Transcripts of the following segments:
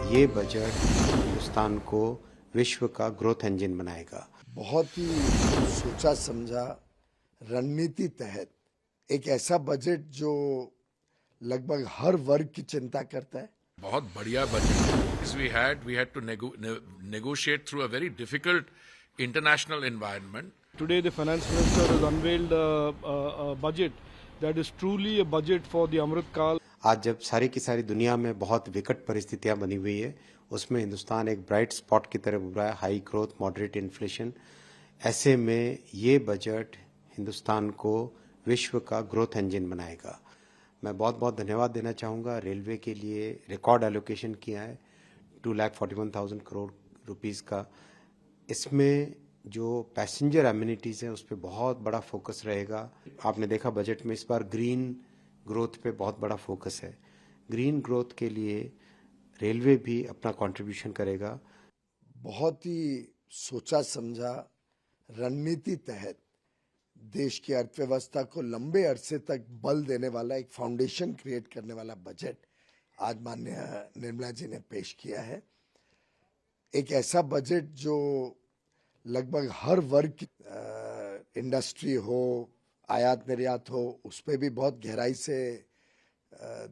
ये बजट हिंदुस्तान को विश्व का ग्रोथ इंजन बनाएगा। बहुत ही सोचा समझा रणनीति तहत एक ऐसा बजट जो लगभग हर वर्ग की चिंता करता है। बहुत बढ़िया budget we had to negotiate through a very difficult international environment. Today the finance minister has unveiled a budget that is truly a budget for the Amrit Kal. आज जब सारी की सारी दुनिया में बहुत विकट परिस्थितियां बनी हुई है, उसमें हिंदुस्तान एक ब्राइट स्पॉट की तरह उभरा है। हाई ग्रोथ, मॉडरेट इन्फ्लेशन, ऐसे में ये बजट हिंदुस्तान को विश्व का ग्रोथ इंजन बनाएगा। मैं बहुत बहुत धन्यवाद देना चाहूँगा रेलवे के लिए। रिकॉर्ड एलोकेशन किया है 2,41,000 करोड़ रुपीस का। इसमें जो पैसेंजर एमिनिटीज़ हैं उस पर बहुत बड़ा फोकस रहेगा। आपने देखा बजट में इस बार ग्रीन ग्रोथ पे बहुत बड़ा फोकस है। ग्रीन ग्रोथ के लिए रेलवे भी अपना कंट्रीब्यूशन करेगा। बहुत ही सोचा समझा रणनीति तहत देश की अर्थव्यवस्था को लंबे अरसे तक बल देने वाला एक फाउंडेशन क्रिएट करने वाला बजट आज माननीय निर्मला जी ने पेश किया है। एक ऐसा बजट जो लगभग हर वर्ग की इंडस्ट्री हो, आयात निर्यात हो, उस पर भी बहुत गहराई से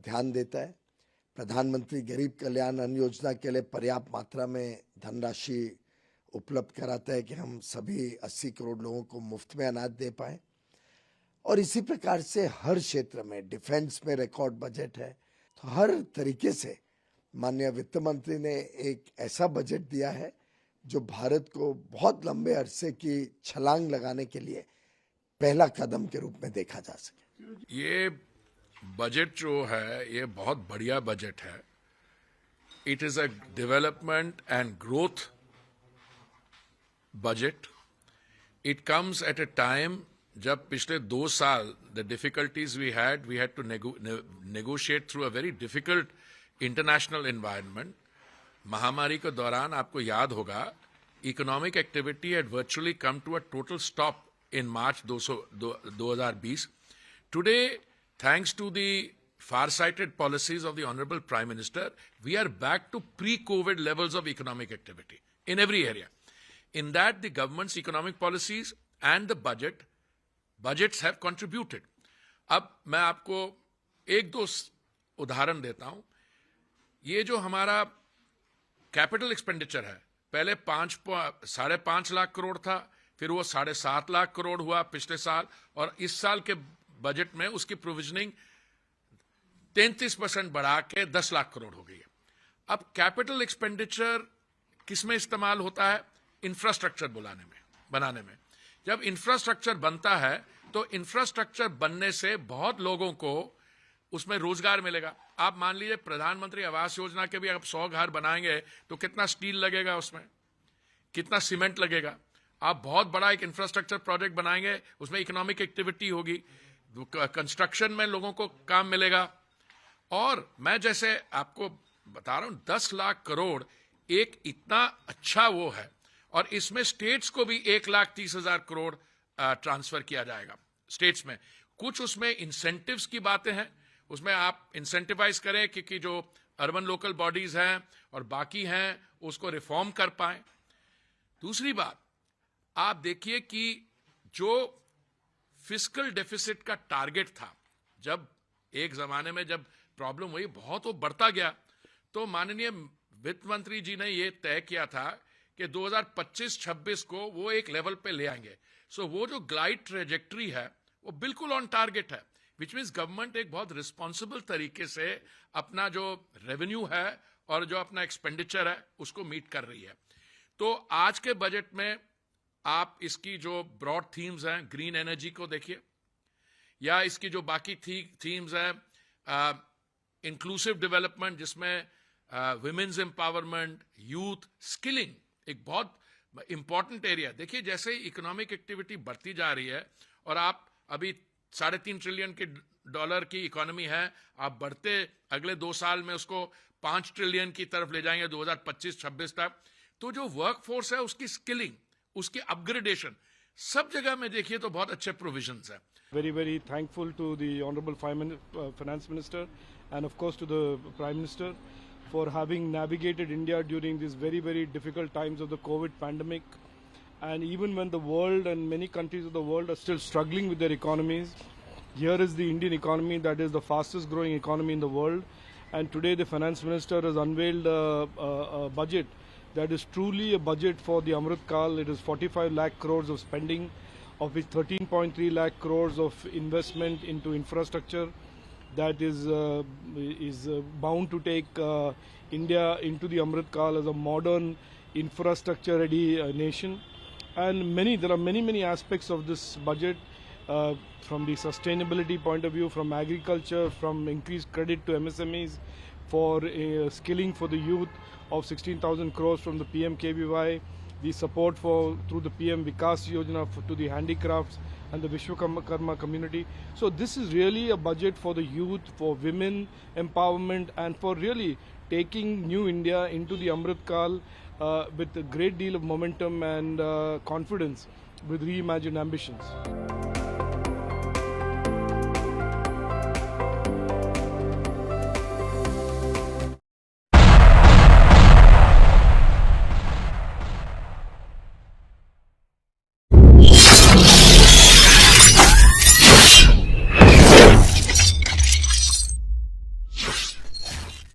ध्यान देता है। प्रधानमंत्री गरीब कल्याण अन्न योजना के लिए पर्याप्त मात्रा में धनराशि उपलब्ध कराता है कि हम सभी 80 करोड़ लोगों को मुफ्त में अनाज दे पाए। और इसी प्रकार से हर क्षेत्र में, डिफेंस में रिकॉर्ड बजट है। तो हर तरीके से माननीय वित्त मंत्री ने एक ऐसा बजट दिया है जो भारत को बहुत लंबे अरसे की छलांग लगाने के लिए पहला कदम के रूप में देखा जा सके। ये बजट जो है ये बहुत बढ़िया बजट है। It is a development and growth budget. It comes at a time जब पिछले 2 साल the difficulties we had to negotiate through a very difficult international environment. महामारी के दौरान आपको याद होगा economic activity had virtually come to a total stop in March 2020. Today, thanks to the far-sighted policies of the Honorable Prime Minister, we are back to pre-COVID levels of economic activity in every area. In that, the government's economic policies and the budgets have contributed. अब मैं आपको 1-2 उदाहरण देता हूं। ये जो हमारा capital expenditure है, पहले 5.5 लाख करोड़ था, फिर वो 7.5 लाख करोड़ हुआ पिछले साल, और इस साल के बजट में उसकी प्रोविजनिंग 33% बढ़ा के 10 लाख करोड़ हो गई है। अब कैपिटल एक्सपेंडिचर किस में इस्तेमाल होता है? इंफ्रास्ट्रक्चर बनाने में। जब इंफ्रास्ट्रक्चर बनता है तो इंफ्रास्ट्रक्चर बनने से बहुत लोगों को उसमें रोजगार मिलेगा। आप मान लीजिए प्रधानमंत्री आवास योजना के भी आप 100 घर बनाएंगे तो कितना स्टील लगेगा, उसमें कितना सीमेंट लगेगा। आप बहुत बड़ा एक इंफ्रास्ट्रक्चर प्रोजेक्ट बनाएंगे, उसमें इकोनॉमिक एक्टिविटी होगी, कंस्ट्रक्शन में लोगों को काम मिलेगा। और मैं जैसे आपको बता रहा हूं 10 लाख करोड़ एक इतना अच्छा वो है, और इसमें स्टेट्स को भी 1,30,000 करोड़ ट्रांसफर किया जाएगा स्टेट्स में। कुछ उसमें इंसेंटिव्स की बातें हैं, उसमें आप इंसेंटिवाइज करें कि जो अर्बन लोकल बॉडीज हैं और बाकी हैं उसको रिफॉर्म कर पाए। दूसरी बात, आप देखिए कि जो फिस्कल डेफिसिट का टारगेट था, जब एक जमाने में जब प्रॉब्लम हुई बहुत वो बढ़ता गया, तो माननीय वित्त मंत्री जी ने ये तय किया था कि 2025-26 को वो एक लेवल पे ले आएंगे। सो वो जो ग्लाइड ट्रेजेक्ट्री है वो बिल्कुल ऑन टारगेट है, विच मीन्स गवर्नमेंट एक बहुत रिस्पॉन्सिबल तरीके से अपना जो रेवेन्यू है और जो अपना एक्सपेंडिचर है उसको मीट कर रही है। तो आज के बजट में आप इसकी जो ब्रॉड थीम्स हैं, ग्रीन एनर्जी को देखिए, या इसकी जो बाकी थीम्स हैं, इंक्लूसिव डेवलपमेंट जिसमें विमेन्स एम्पावरमेंट, यूथ, स्किलिंग एक बहुत इंपॉर्टेंट एरिया। देखिए जैसे इकोनॉमिक एक्टिविटी बढ़ती जा रही है और आप अभी $3.5 ट्रिलियन के डॉलर की इकोनॉमी है, आप बढ़ते अगले 2 साल में उसको 5 ट्रिलियन की तरफ ले जाएंगे 2025-26 तक। तो जो वर्क फोर्स है उसकी स्किलिंग, उसकी अपग्रेडेशन, सब जगह में देखिए तो बहुत अच्छे प्रोविजंस हैं। Very thankful to the Honorable Finance Minister and of course to the Prime Minister for having navigated India during these very, very difficult times of the COVID pandemic. And even when the world and many countries of the world are still struggling with their economies, here is the Indian economy that is the fastest growing economy in the world. And today the finance minister has unveiled a budget that is truly a budget for the Amrit Kal. It is 45 lakh crores of spending, of which 13.3 lakh crores of investment into infrastructure that is bound to take India into the Amrit Kal as a modern infrastructure ready nation. And there are many aspects of this budget, from the sustainability point of view, from agriculture, from increased credit to MSMEs, for skilling for the youth of 16,000 crores from the PMKVY, the support through the PM Vikas Yojana to the handicrafts and the Vishwakarma community. So this is really a budget for the youth, for women empowerment, and for really taking New India into the Amrit Kal with a great deal of momentum and confidence with reimagined ambitions.